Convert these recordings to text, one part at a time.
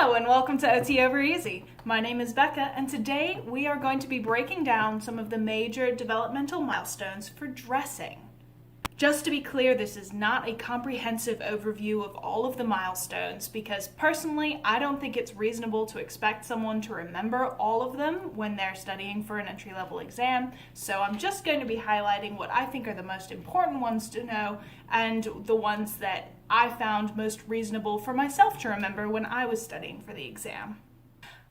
Hello and welcome to OT Over Easy. My name is Becca and today we are going to be breaking down some of the major developmental milestones for dressing. Just to be clear, this is not a comprehensive overview of all of the milestones because personally I don't think it's reasonable to expect someone to remember all of them when they're studying for an entry-level exam, so I'm just going to be highlighting what I think are the most important ones to know and the ones that I found most reasonable for myself to remember when I was studying for the exam.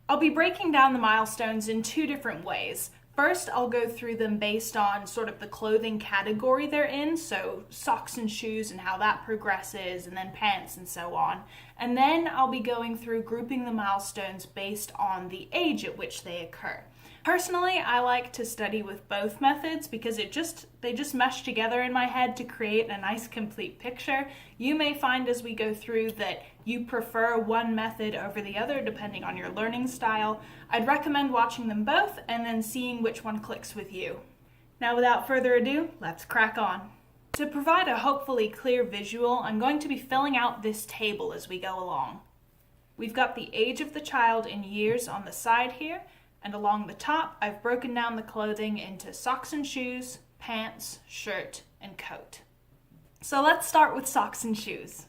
I'll be breaking down the milestones in two different ways. First, I'll go through them based on sort of the clothing category they're in, so socks and shoes and how that progresses, and then pants and so on. And then I'll be going through grouping the milestones based on the age at which they occur. Personally, I like to study with both methods because they just mesh together in my head to create a nice complete picture. You may find as we go through that you prefer one method over the other depending on your learning style. I'd recommend watching them both and then seeing which one clicks with you. Now without further ado, let's crack on. To provide a hopefully clear visual, I'm going to be filling out this table as we go along. We've got the age of the child in years on the side here, and along the top, I've broken down the clothing into socks and shoes, pants, shirt, and coat. So let's start with socks and shoes.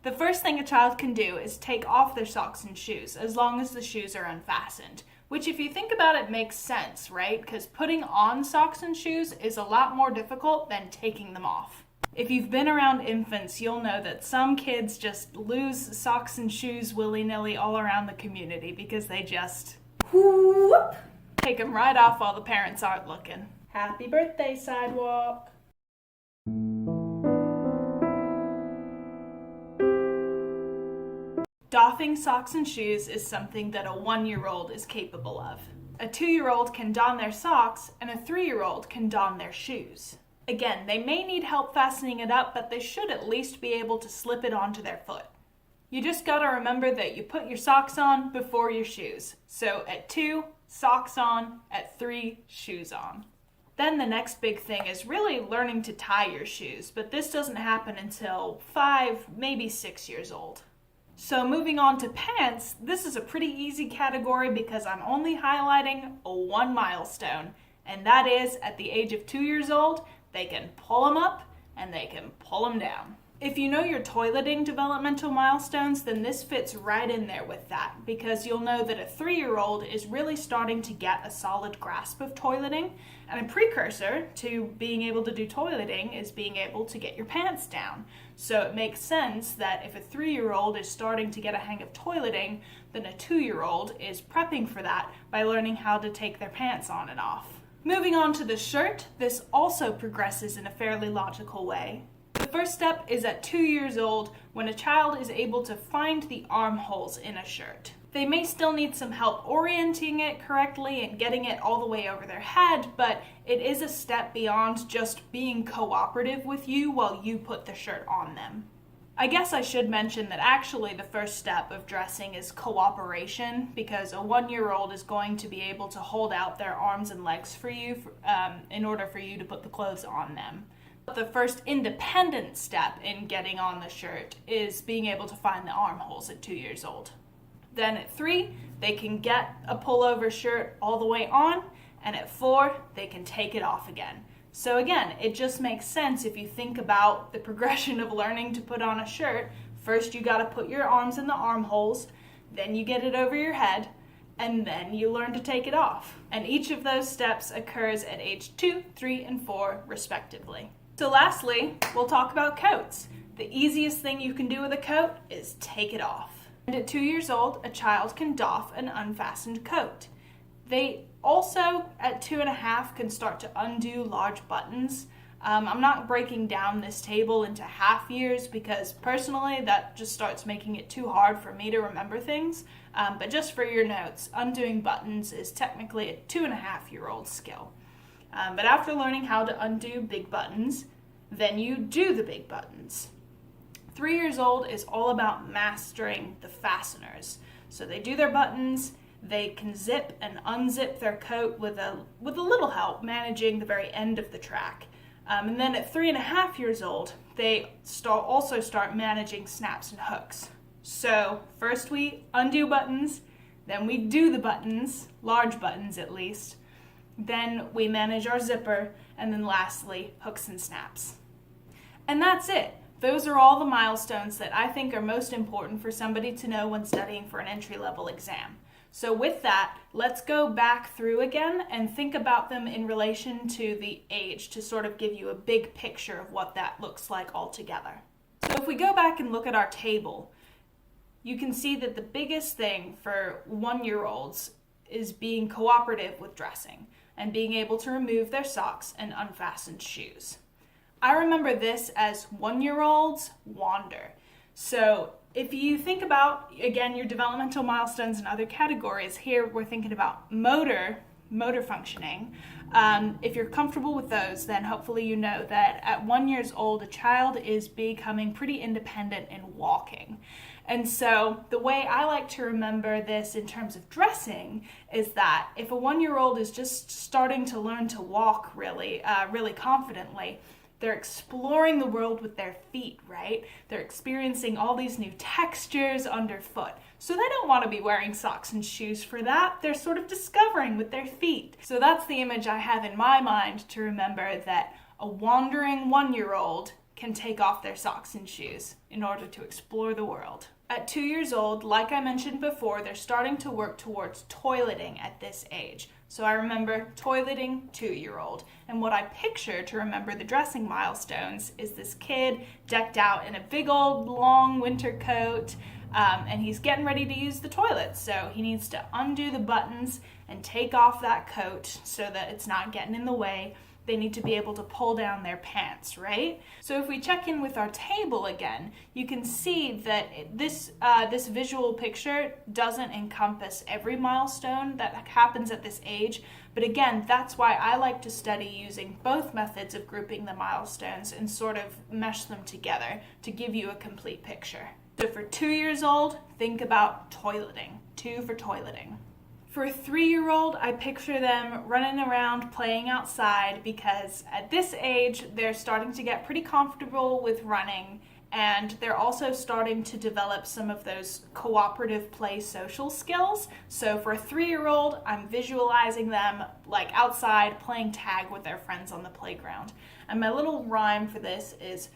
The first thing a child can do is take off their socks and shoes, as long as the shoes are unfastened. Which, if you think about it, makes sense, right? Because putting on socks and shoes is a lot more difficult than taking them off. If you've been around infants, you'll know that some kids just lose socks and shoes willy-nilly all around the community because they just whoop, take them right off while the parents aren't looking. Happy birthday, sidewalk. Doffing socks and shoes is something that a 1-year-old is capable of. A 2-year-old can don their socks, and a 3-year-old can don their shoes. Again, they may need help fastening it up, but they should at least be able to slip it onto their foot. You just gotta remember that you put your socks on before your shoes. So at 2, socks on, at 3, shoes on. Then the next big thing is really learning to tie your shoes, but this doesn't happen until 5, maybe 6 years old. So moving on to pants, this is a pretty easy category because I'm only highlighting one milestone, and that is at the age of 2 years old, they can pull them up and they can pull them down. If you know your toileting developmental milestones, then this fits right in there with that because you'll know that a 3-year-old is really starting to get a solid grasp of toileting, and a precursor to being able to do toileting is being able to get your pants down. So it makes sense that if a 3-year-old is starting to get a hang of toileting, then a 2-year-old is prepping for that by learning how to take their pants on and off. Moving on to the shirt, this also progresses in a fairly logical way. The first step is at 2 years old when a child is able to find the armholes in a shirt. They may still need some help orienting it correctly and getting it all the way over their head, but it is a step beyond just being cooperative with you while you put the shirt on them. I guess I should mention that actually the first step of dressing is cooperation because a 1-year-old is going to be able to hold out their arms and legs for you in order for you to put the clothes on them. The first independent step in getting on the shirt is being able to find the armholes at 2 years old. Then at 3, they can get a pullover shirt all the way on, and at 4, they can take it off again. So again, it just makes sense if you think about the progression of learning to put on a shirt. First you gotta put your arms in the armholes, then you get it over your head, and then you learn to take it off. And each of those steps occurs at age 2, 3, and 4 respectively. So lastly, we'll talk about coats. The easiest thing you can do with a coat is take it off. And at 2 years old, a child can doff an unfastened coat. They also, at 2.5, can start to undo large buttons. I'm not breaking down this table into half years because personally that just starts making it too hard for me to remember things. But just for your notes, undoing buttons is technically a 2.5-year-old skill. But after learning how to undo big buttons, then you do the big buttons. 3 years old is all about mastering the fasteners. So they do their buttons, they can zip and unzip their coat with a little help managing the very end of the track. And then at 3.5 years old, they also start managing snaps and hooks. So first we undo buttons, then we do the buttons, large buttons at least, then we manage our zipper, and then lastly, hooks and snaps. And that's it. Those are all the milestones that I think are most important for somebody to know when studying for an entry-level exam. So with that, let's go back through again and think about them in relation to the age to sort of give you a big picture of what that looks like altogether. So if we go back and look at our table, you can see that the biggest thing for 1-year-olds is being cooperative with dressing and being able to remove their socks and unfastened shoes. I remember this as 1-year-olds wander. So if you think about, again, your developmental milestones and other categories, here we're thinking about motor functioning. If you're comfortable with those, then hopefully you know that at 1 year old, a child is becoming pretty independent in walking. And so the way I like to remember this in terms of dressing is that if a 1-year-old is just starting to learn to walk really confidently, they're exploring the world with their feet, right? They're experiencing all these new textures underfoot. So they don't want to be wearing socks and shoes for that. They're sort of discovering with their feet. So that's the image I have in my mind to remember that a wandering 1-year-old can take off their socks and shoes in order to explore the world. At 2 years old, like I mentioned before, they're starting to work towards toileting at this age. So I remember toileting 2-year-old. And what I picture to remember the dressing milestones is this kid decked out in a big old long winter coat, and he's getting ready to use the toilet. So he needs to undo the buttons and take off that coat so that it's not getting in the way. They need to be able to pull down their pants, right? So if we check in with our table again, you can see that this visual picture doesn't encompass every milestone that happens at this age. But again, that's why I like to study using both methods of grouping the milestones and sort of mesh them together to give you a complete picture. So for 2 years old, think about toileting, 2 for toileting. For a 3-year-old, I picture them running around playing outside because at this age, they're starting to get pretty comfortable with running, and they're also starting to develop some of those cooperative play social skills. So for a 3-year-old, I'm visualizing them like outside playing tag with their friends on the playground. And my little rhyme for this is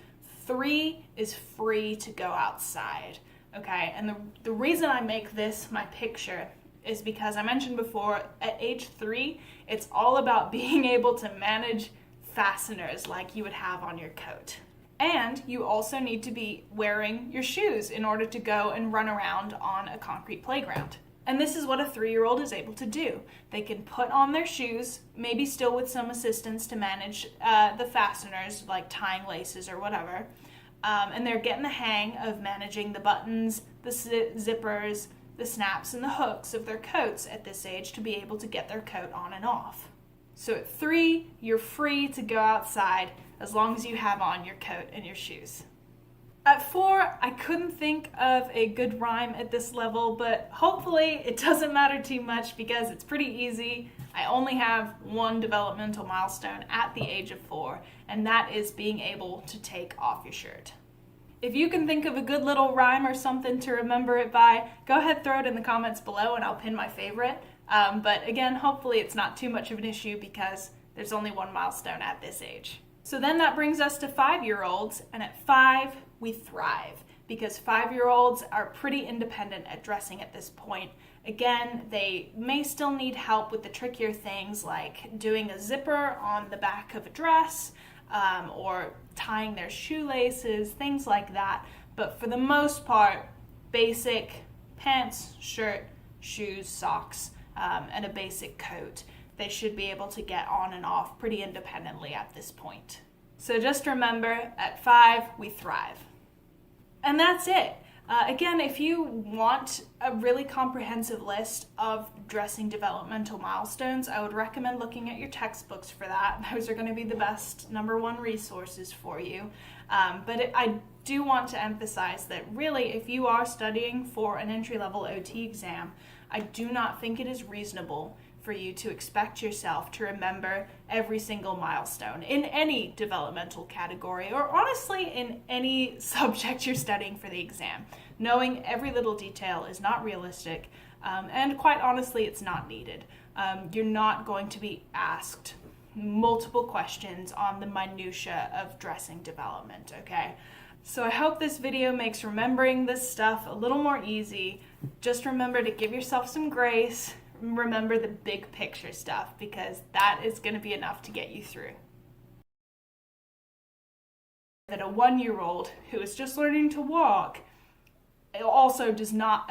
3 is free to go outside. Okay, and the reason I make this my picture is because I mentioned before, at age 3, it's all about being able to manage fasteners like you would have on your coat. And you also need to be wearing your shoes in order to go and run around on a concrete playground. And this is what a 3-year-old is able to do. They can put on their shoes, maybe still with some assistance to manage the fasteners, like tying laces or whatever. And they're getting the hang of managing the buttons, the zippers, the snaps and the hooks of their coats at this age to be able to get their coat on and off. So at 3, you're free to go outside as long as you have on your coat and your shoes. At 4, I couldn't think of a good rhyme at this level, but hopefully it doesn't matter too much because it's pretty easy. I only have one developmental milestone at the age of 4, and that is being able to take off your shirt. If you can think of a good little rhyme or something to remember it by, go ahead, throw it in the comments below and I'll pin my favorite. But again, hopefully it's not too much of an issue because there's only one milestone at this age. So then that brings us to 5-year-olds, and at 5, we thrive because 5-year-olds are pretty independent at dressing at this point. Again, they may still need help with the trickier things like doing a zipper on the back of a dress, or tying their shoelaces, things like that. But for the most part, basic pants, shirt, shoes, socks, and a basic coat. They should be able to get on and off pretty independently at this point. So just remember, at 5, we thrive. And that's it. Again, if you want a really comprehensive list of dressing developmental milestones, I would recommend looking at your textbooks for that. Those are going to be the best #1 resources for you. I do want to emphasize that really, if you are studying for an entry-level OT exam, I do not think it is reasonable for you to expect yourself to remember every single milestone in any developmental category, or honestly in any subject you're studying for the exam. Knowing every little detail is not realistic, and quite honestly, it's not needed. You're not going to be asked multiple questions on the minutia of dressing development, okay? So I hope this video makes remembering this stuff a little more easy. Just remember to give yourself some grace. Remember the big picture stuff, because that is going to be enough to get you through. That a 1-year-old who is just learning to walk also does not...